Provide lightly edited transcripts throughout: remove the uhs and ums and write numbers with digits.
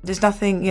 There's nothing,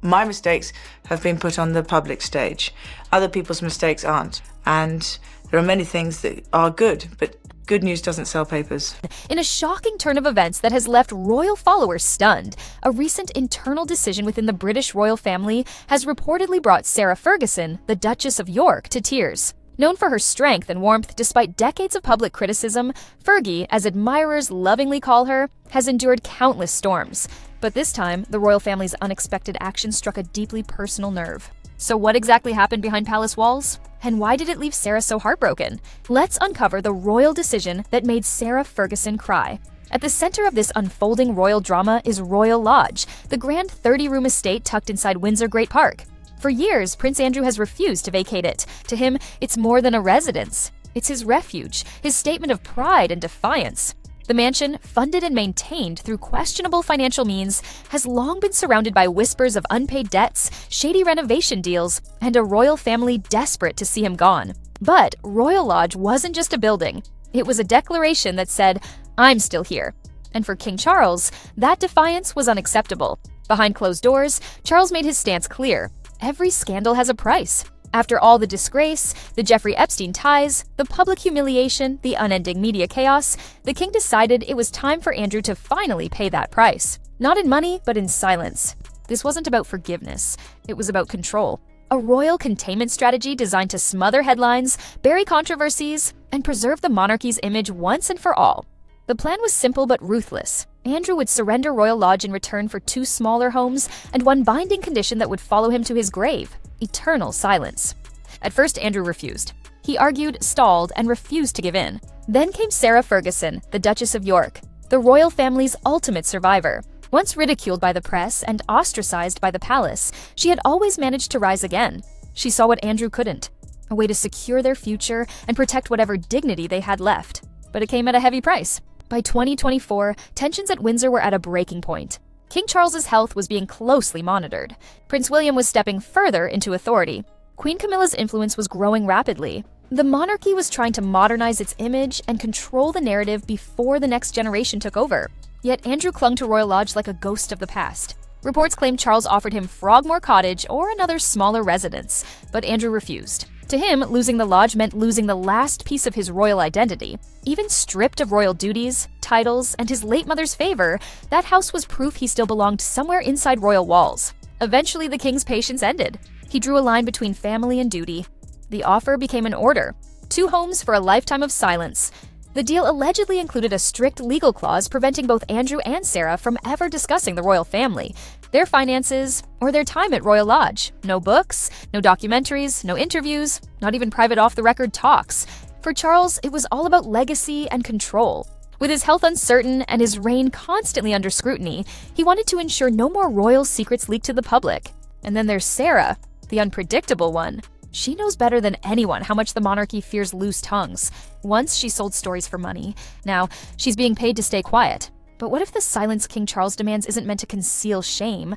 my mistakes have been put on the public stage. Other people's mistakes aren't. And there are many things that are good, but good news doesn't sell papers. In a shocking turn of events that has left royal followers stunned, a recent internal decision within the British royal family has reportedly brought Sarah Ferguson, the Duchess of York, to tears. Known for her strength and warmth despite decades of public criticism, Fergie, as admirers lovingly call her, has endured countless storms. But this time, the royal family's unexpected action struck a deeply personal nerve. So what exactly happened behind palace walls? And why did it leave Sarah so heartbroken? Let's uncover the royal decision that made Sarah Ferguson cry. At the center of this unfolding royal drama is Royal Lodge, the grand 30-room estate tucked inside Windsor Great Park. For years, Prince Andrew has refused to vacate it. To him, it's more than a residence. It's his refuge, his statement of pride and defiance. The mansion, funded and maintained through questionable financial means, has long been surrounded by whispers of unpaid debts, shady renovation deals, and a royal family desperate to see him gone. But Royal Lodge wasn't just a building. It was a declaration that said, "I'm still here." And for King Charles, that defiance was unacceptable. Behind closed doors, Charles made his stance clear. Every scandal has a price. After all the disgrace, the Jeffrey Epstein ties, the public humiliation, the unending media chaos, the king decided it was time for Andrew to finally pay that price. Not in money, but in silence. This wasn't about forgiveness. It was about control. A royal containment strategy designed to smother headlines, bury controversies, and preserve the monarchy's image once and for all. The plan was simple but ruthless. Andrew would surrender Royal Lodge in return for 2 smaller homes and one binding condition that would follow him to his grave: eternal silence. At first, Andrew refused. He argued, stalled, and refused to give in. Then came Sarah Ferguson, the Duchess of York, the royal family's ultimate survivor. Once ridiculed by the press and ostracized by the palace, she had always managed to rise again. She saw what Andrew couldn't: a way to secure their future and protect whatever dignity they had left. But it came at a heavy price. By 2024, tensions at Windsor were at a breaking point. King Charles's health was being closely monitored. Prince William was stepping further into authority. Queen Camilla's influence was growing rapidly. The monarchy was trying to modernize its image and control the narrative before the next generation took over. Yet Andrew clung to Royal Lodge like a ghost of the past. Reports claim Charles offered him Frogmore Cottage or another smaller residence, but Andrew refused. To him, losing the lodge meant losing the last piece of his royal identity. Even stripped of royal duties, titles, and his late mother's favor, that house was proof he still belonged somewhere inside royal walls. Eventually, the king's patience ended. He drew a line between family and duty. The offer became an order: 2 homes for a lifetime of silence. The deal allegedly included a strict legal clause preventing both Andrew and Sarah from ever discussing the royal family, their finances, or their time at Royal Lodge. No books, no documentaries, no interviews, not even private off-the-record talks. For Charles, it was all about legacy and control. With his health uncertain and his reign constantly under scrutiny, he wanted to ensure no more royal secrets leaked to the public. And then there's Sarah, the unpredictable one. She knows better than anyone how much the monarchy fears loose tongues. Once she sold stories for money. Now, she's being paid to stay quiet. But what if the silence King Charles demands isn't meant to conceal shame,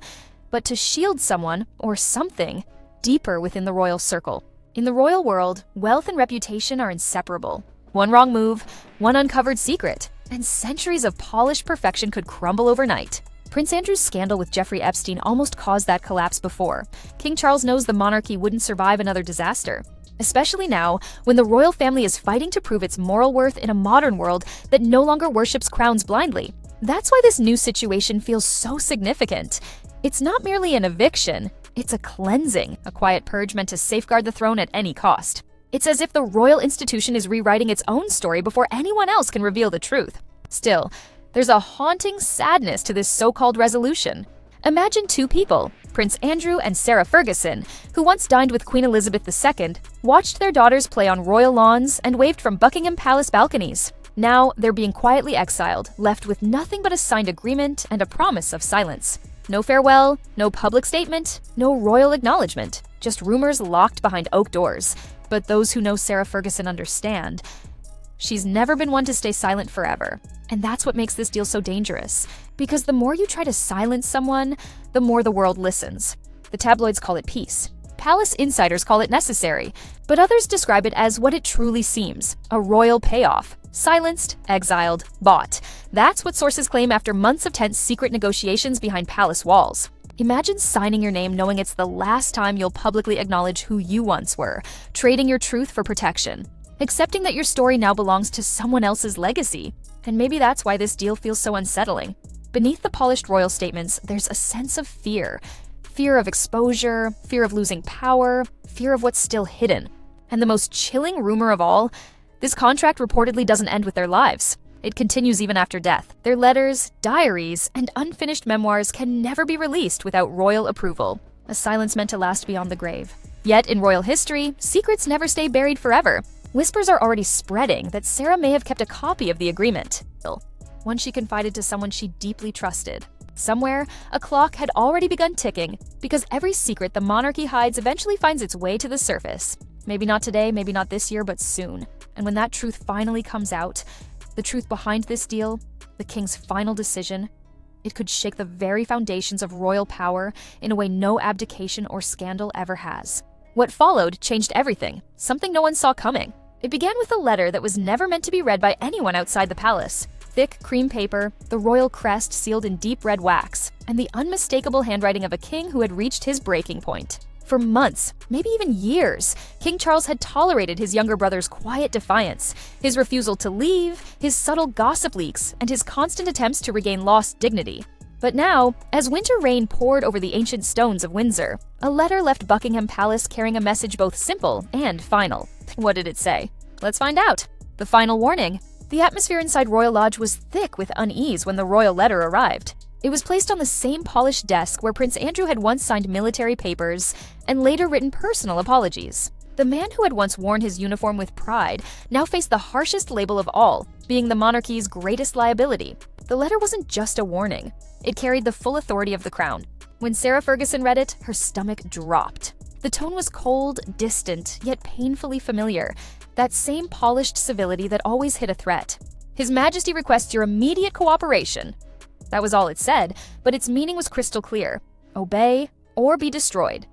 but to shield someone, or something, deeper within the royal circle? In the royal world, wealth and reputation are inseparable. One wrong move, one uncovered secret, and centuries of polished perfection could crumble overnight. Prince Andrew's scandal with Jeffrey Epstein almost caused that collapse before. King Charles knows the monarchy wouldn't survive another disaster. Especially now, when the royal family is fighting to prove its moral worth in a modern world that no longer worships crowns blindly. That's why this new situation feels so significant. It's not merely an eviction, it's a cleansing, a quiet purge meant to safeguard the throne at any cost. It's as if the royal institution is rewriting its own story before anyone else can reveal the truth. Still, there's a haunting sadness to this so-called resolution. Imagine 2 people, Prince Andrew and Sarah Ferguson, who once dined with Queen Elizabeth II, watched their daughters play on royal lawns, and waved from Buckingham Palace balconies. Now, they're being quietly exiled, left with nothing but a signed agreement and a promise of silence. No farewell, no public statement, no royal acknowledgement, just rumors locked behind oak doors. But those who know Sarah Ferguson understand. She's never been one to stay silent forever. And that's what makes this deal so dangerous. Because the more you try to silence someone, the more the world listens. The tabloids call it peace. Palace insiders call it necessary. But others describe it as what it truly seems: a royal payoff. Silenced, exiled, bought. That's what sources claim after months of tense secret negotiations behind palace walls. Imagine signing your name knowing it's the last time you'll publicly acknowledge who you once were, trading your truth for protection, accepting that your story now belongs to someone else's legacy. And maybe that's why this deal feels so unsettling. Beneath the polished royal statements, there's a sense of fear. Fear of exposure, fear of losing power, fear of what's still hidden. And the most chilling rumor of all, this contract reportedly doesn't end with their lives. It continues even after death. Their letters, diaries, and unfinished memoirs can never be released without royal approval, a silence meant to last beyond the grave. Yet in royal history, secrets never stay buried forever. Whispers are already spreading that Sarah may have kept a copy of the agreement, one she confided to someone she deeply trusted. Somewhere, a clock had already begun ticking, because every secret the monarchy hides eventually finds its way to the surface. Maybe not today, maybe not this year, but soon. And when that truth finally comes out, the truth behind this deal, the king's final decision, it could shake the very foundations of royal power in a way no abdication or scandal ever has. What followed changed everything, something no one saw coming. It began with a letter that was never meant to be read by anyone outside the palace. Thick cream paper, the royal crest sealed in deep red wax, and the unmistakable handwriting of a king who had reached his breaking point. For months, maybe even years, King Charles had tolerated his younger brother's quiet defiance, his refusal to leave, his subtle gossip leaks, and his constant attempts to regain lost dignity. But now, as winter rain poured over the ancient stones of Windsor, a letter left Buckingham Palace carrying a message both simple and final. What did it say? Let's find out. The final warning. The atmosphere inside Royal Lodge was thick with unease when the royal letter arrived. It was placed on the same polished desk where Prince Andrew had once signed military papers and later written personal apologies. The man who had once worn his uniform with pride now faced the harshest label of all, being the monarchy's greatest liability. The letter wasn't just a warning. It carried the full authority of the crown. When Sarah Ferguson read it, her stomach dropped. The tone was cold, distant, yet painfully familiar. That same polished civility that always hid a threat. His Majesty requests your immediate cooperation. That was all it said, but its meaning was crystal clear. Obey or be destroyed.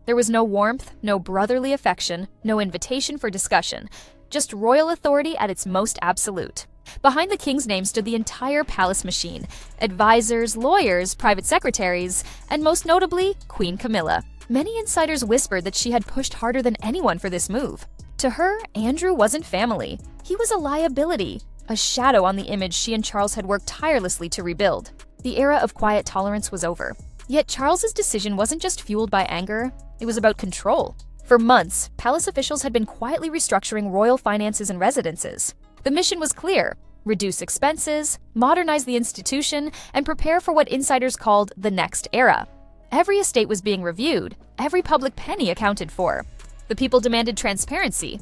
There was no warmth, no brotherly affection, no invitation for discussion. Just royal authority at its most absolute. Behind the king's name stood the entire palace machine. Advisors, lawyers, private secretaries, and most notably, Queen Camilla. Many insiders whispered that she had pushed harder than anyone for this move. To her, Andrew wasn't family. He was a liability, a shadow on the image she and Charles had worked tirelessly to rebuild. The era of quiet tolerance was over. Yet Charles's decision wasn't just fueled by anger, it was about control. For months, palace officials had been quietly restructuring royal finances and residences. The mission was clear: reduce expenses, modernize the institution, and prepare for what insiders called the next era. Every estate was being reviewed, every public penny accounted for. The people demanded transparency,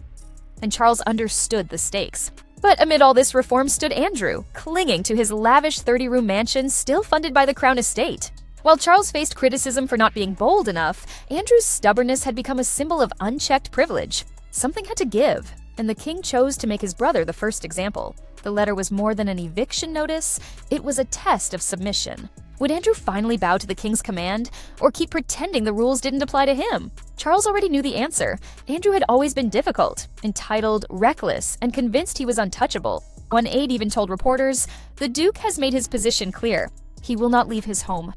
and Charles understood the stakes. But amid all this reform stood Andrew, clinging to his lavish 30-room mansion still funded by the Crown estate. While Charles faced criticism for not being bold enough, Andrew's stubbornness had become a symbol of unchecked privilege. Something had to give, and the king chose to make his brother the first example. The letter was more than an eviction notice, it was a test of submission. Would Andrew finally bow to the king's command, or keep pretending the rules didn't apply to him? Charles already knew the answer. Andrew had always been difficult, entitled, reckless, and convinced he was untouchable. One aide even told reporters, "The Duke has made his position clear. He will not leave his home."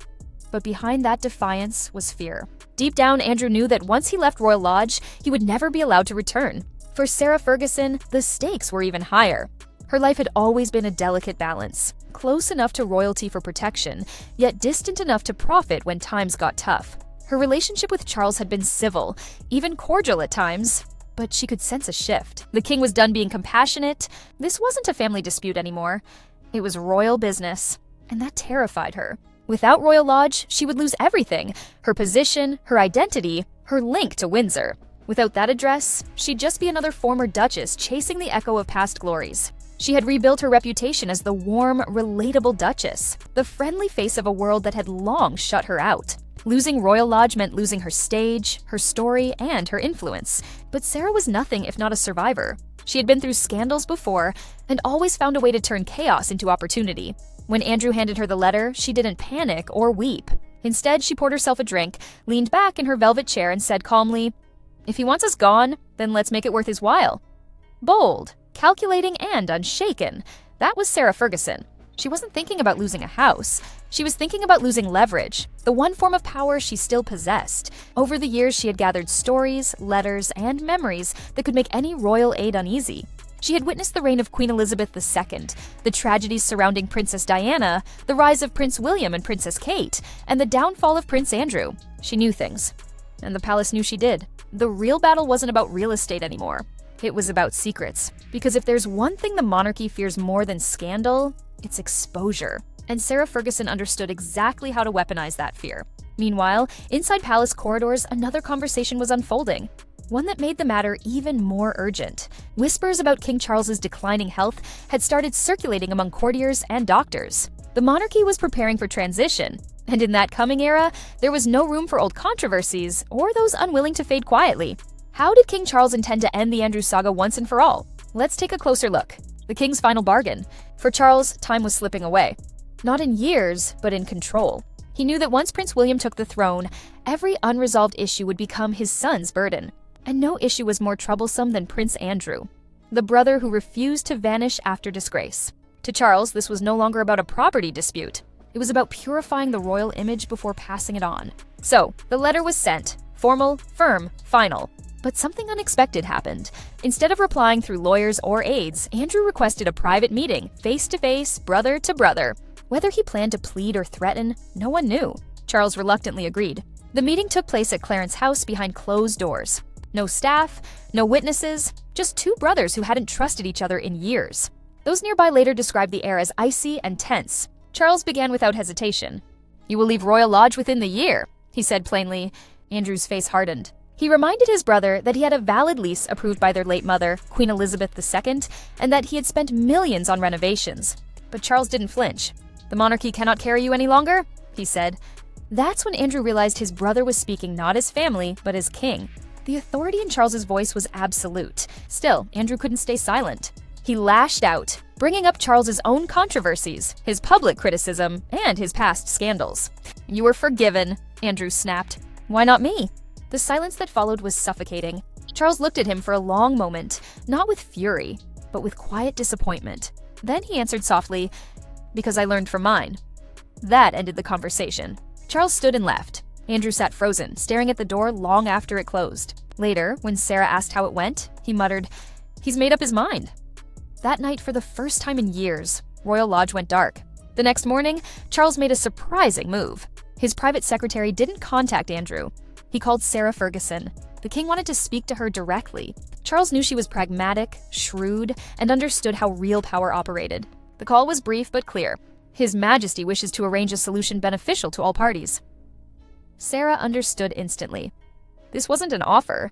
But behind that defiance was fear. Deep down, Andrew knew that once he left Royal Lodge, he would never be allowed to return. For Sarah Ferguson, the stakes were even higher. Her life had always been a delicate balance, close enough to royalty for protection, yet distant enough to profit when times got tough. Her relationship with Charles had been civil, even cordial at times, but she could sense a shift. The king was done being compassionate. This wasn't a family dispute anymore. It was royal business, and that terrified her. Without Royal Lodge, she would lose everything: her position, her identity, her link to Windsor. Without that address, she'd just be another former duchess chasing the echo of past glories. She had rebuilt her reputation as the warm, relatable duchess, the friendly face of a world that had long shut her out. Losing Royal Lodge meant losing her stage, her story, and her influence. But Sarah was nothing if not a survivor. She had been through scandals before and always found a way to turn chaos into opportunity. When Andrew handed her the letter, she didn't panic or weep. Instead, she poured herself a drink, leaned back in her velvet chair, and said calmly, "If he wants us gone, then let's make it worth his while." Bold, calculating and unshaken. That was Sarah Ferguson. She wasn't thinking about losing a house. She was thinking about losing leverage, the one form of power she still possessed. Over the years, she had gathered stories, letters, and memories that could make any royal aide uneasy. She had witnessed the reign of Queen Elizabeth II, the tragedies surrounding Princess Diana, the rise of Prince William and Princess Kate, and the downfall of Prince Andrew. She knew things. And the palace knew she did. The real battle wasn't about real estate anymore. It was about secrets. Because if there's one thing the monarchy fears more than scandal, it's exposure. And Sarah Ferguson understood exactly how to weaponize that fear. Meanwhile, inside palace corridors, another conversation was unfolding. One that made the matter even more urgent. Whispers about King Charles's declining health had started circulating among courtiers and doctors. The monarchy was preparing for transition, and in that coming era, there was no room for old controversies or those unwilling to fade quietly. How did King Charles intend to end the Andrew saga once and for all? Let's take a closer look. The king's final bargain. For Charles, time was slipping away. Not in years, but in control. He knew that once Prince William took the throne, every unresolved issue would become his son's burden. And no issue was more troublesome than Prince Andrew, the brother who refused to vanish after disgrace. To Charles, this was no longer about a property dispute. It was about purifying the royal image before passing it on. So, the letter was sent. Formal, firm, final. But something unexpected happened. Instead of replying through lawyers or aides, Andrew requested a private meeting, face-to-face, brother to brother. Whether he planned to plead or threaten, no one knew. Charles reluctantly agreed. The meeting took place at Clarence House behind closed doors. No staff, no witnesses, just two brothers who hadn't trusted each other in years. Those nearby later described the air as icy and tense. Charles began without hesitation. "You will leave Royal Lodge within the year," he said plainly. Andrew's face hardened. He reminded his brother that he had a valid lease approved by their late mother, Queen Elizabeth II, and that he had spent millions on renovations. But Charles didn't flinch. "The monarchy cannot carry you any longer," he said. That's when Andrew realized his brother was speaking not as family, but as king. The authority in Charles's voice was absolute. Still, Andrew couldn't stay silent. He lashed out, bringing up Charles's own controversies, his public criticism, and his past scandals. "You were forgiven," Andrew snapped. "Why not me?" The silence that followed was suffocating. Charles looked at him for a long moment, not with fury, but with quiet disappointment. Then he answered softly, "Because I learned from mine." That ended the conversation. Charles stood and left. Andrew sat frozen, staring at the door long after it closed. Later, when Sarah asked how it went, he muttered, "He's made up his mind." That night, for the first time in years, Royal Lodge went dark. The next morning, Charles made a surprising move. His private secretary didn't contact Andrew. He called Sarah Ferguson. The king wanted to speak to her directly. Charles knew she was pragmatic, shrewd, and understood how real power operated. The call was brief but clear. "His Majesty wishes to arrange a solution beneficial to all parties." Sarah understood instantly. This wasn't an offer.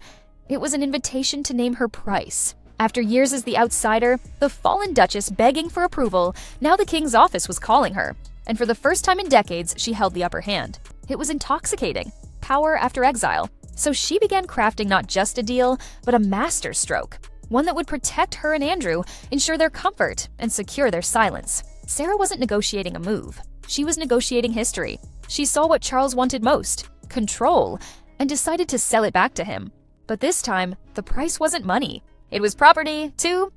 It was an invitation to name her price. After years as the outsider, the fallen Duchess begging for approval, now the king's office was calling her. And for the first time in decades, she held the upper hand. It was intoxicating. Power after exile. So she began crafting not just a deal, but a masterstroke. One that would protect her and Andrew, ensure their comfort, and secure their silence. Sarah wasn't negotiating a move. She was negotiating history. She saw what Charles wanted most, control, and decided to sell it back to him. But this time, the price wasn't money. It was property, too.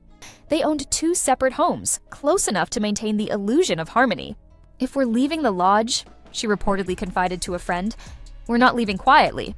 They owned two separate homes, close enough to maintain the illusion of harmony. "If we're leaving the lodge," she reportedly confided to a friend, "we're not leaving quietly.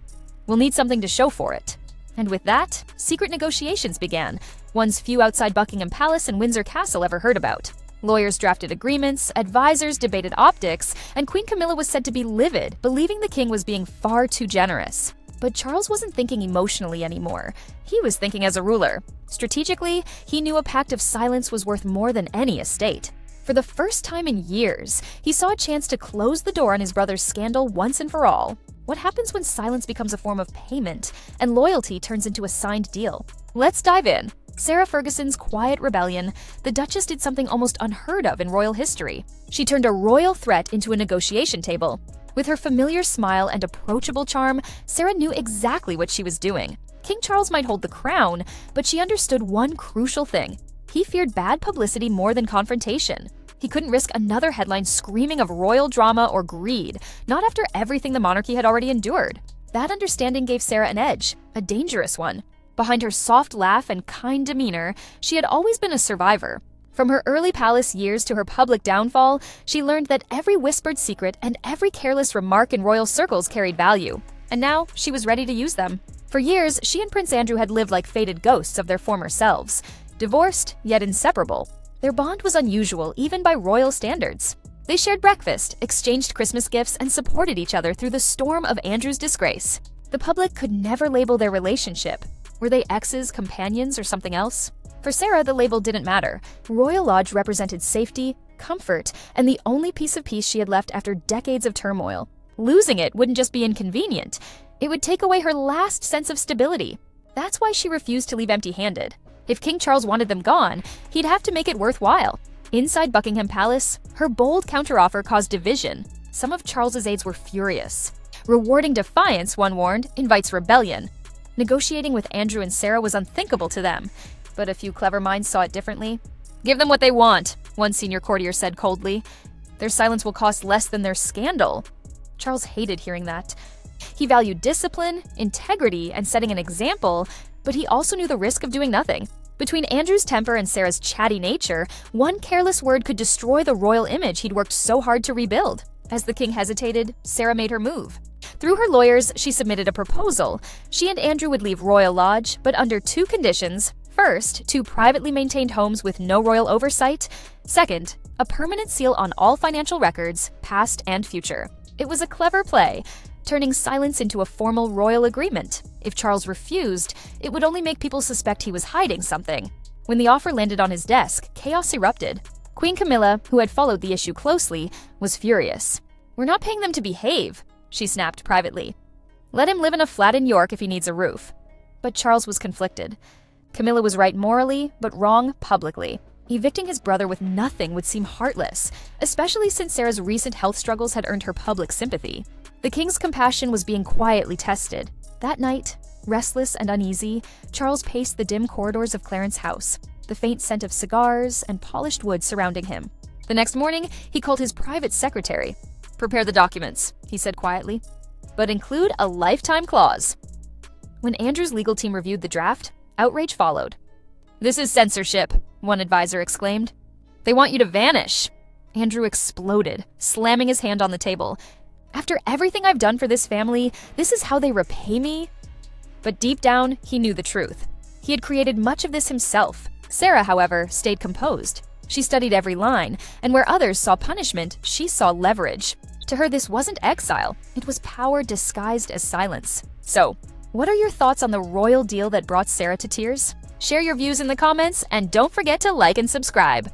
We'll need something to show for it." And with that, secret negotiations began, ones few outside Buckingham Palace and Windsor Castle ever heard about. Lawyers drafted agreements, advisors debated optics, and Queen Camilla was said to be livid, believing the king was being far too generous. But Charles wasn't thinking emotionally anymore. He was thinking as a ruler. Strategically, he knew a pact of silence was worth more than any estate. For the first time in years, he saw a chance to close the door on his brother's scandal once and for all. What happens when silence becomes a form of payment and loyalty turns into a signed deal? Let's dive in. Sarah Ferguson's quiet rebellion, the Duchess did something almost unheard of in royal history. She turned a royal threat into a negotiation table. With her familiar smile and approachable charm, Sarah knew exactly what she was doing. King Charles might hold the crown, but she understood one crucial thing. He feared bad publicity more than confrontation. He couldn't risk another headline screaming of royal drama or greed, not after everything the monarchy had already endured. That understanding gave Sarah an edge, a dangerous one. Behind her soft laugh and kind demeanor, she had always been a survivor. From her early palace years to her public downfall, she learned that every whispered secret and every careless remark in royal circles carried value. And now she was ready to use them. For years, she and Prince Andrew had lived like faded ghosts of their former selves. Divorced, yet inseparable. Their bond was unusual, even by royal standards. They shared breakfast, exchanged Christmas gifts, and supported each other through the storm of Andrew's disgrace. The public could never label their relationship. Were they exes, companions, or something else? For Sarah, the label didn't matter. Royal Lodge represented safety, comfort, and the only piece of peace she had left after decades of turmoil. Losing it wouldn't just be inconvenient. It would take away her last sense of stability. That's why she refused to leave empty-handed. If King Charles wanted them gone, he'd have to make it worthwhile. Inside Buckingham Palace, her bold counteroffer caused division. Some of Charles's aides were furious. Rewarding defiance, one warned, invites rebellion. Negotiating with Andrew and Sarah was unthinkable to them, but a few clever minds saw it differently. "Give them what they want," one senior courtier said coldly. "Their silence will cost less than their scandal." Charles hated hearing that. He valued discipline, integrity, and setting an example, but he also knew the risk of doing nothing. Between Andrew's temper and Sarah's chatty nature, one careless word could destroy the royal image he'd worked so hard to rebuild. As the king hesitated, Sarah made her move. Through her lawyers, she submitted a proposal. She and Andrew would leave Royal Lodge, but under two conditions. First, 2 privately maintained homes with no royal oversight. Second, a permanent seal on all financial records, past and future. It was a clever play, turning silence into a formal royal agreement. If Charles refused, it would only make people suspect he was hiding something. When the offer landed on his desk, chaos erupted. Queen Camilla, who had followed the issue closely, was furious. "We're not paying them to behave," she snapped privately. "Let him live in a flat in York if he needs a roof." But Charles was conflicted. Camilla was right morally, but wrong publicly. Evicting his brother with nothing would seem heartless, especially since Sarah's recent health struggles had earned her public sympathy. The king's compassion was being quietly tested. That night, restless and uneasy, Charles paced the dim corridors of Clarence House, the faint scent of cigars and polished wood surrounding him. The next morning, he called his private secretary. "Prepare the documents," he said quietly, "but include a lifetime clause." When Andrew's legal team reviewed the draft, outrage followed. "This is censorship," one advisor exclaimed. "They want you to vanish." Andrew exploded, slamming his hand on the table. "After everything I've done for this family, this is how they repay me?" But deep down, he knew the truth. He had created much of this himself. Sarah, however, stayed composed. She studied every line, and where others saw punishment, she saw leverage. To her, this wasn't exile. It was power disguised as silence. So, what are your thoughts on the royal deal that brought Sarah to tears? Share your views in the comments, and don't forget to like and subscribe.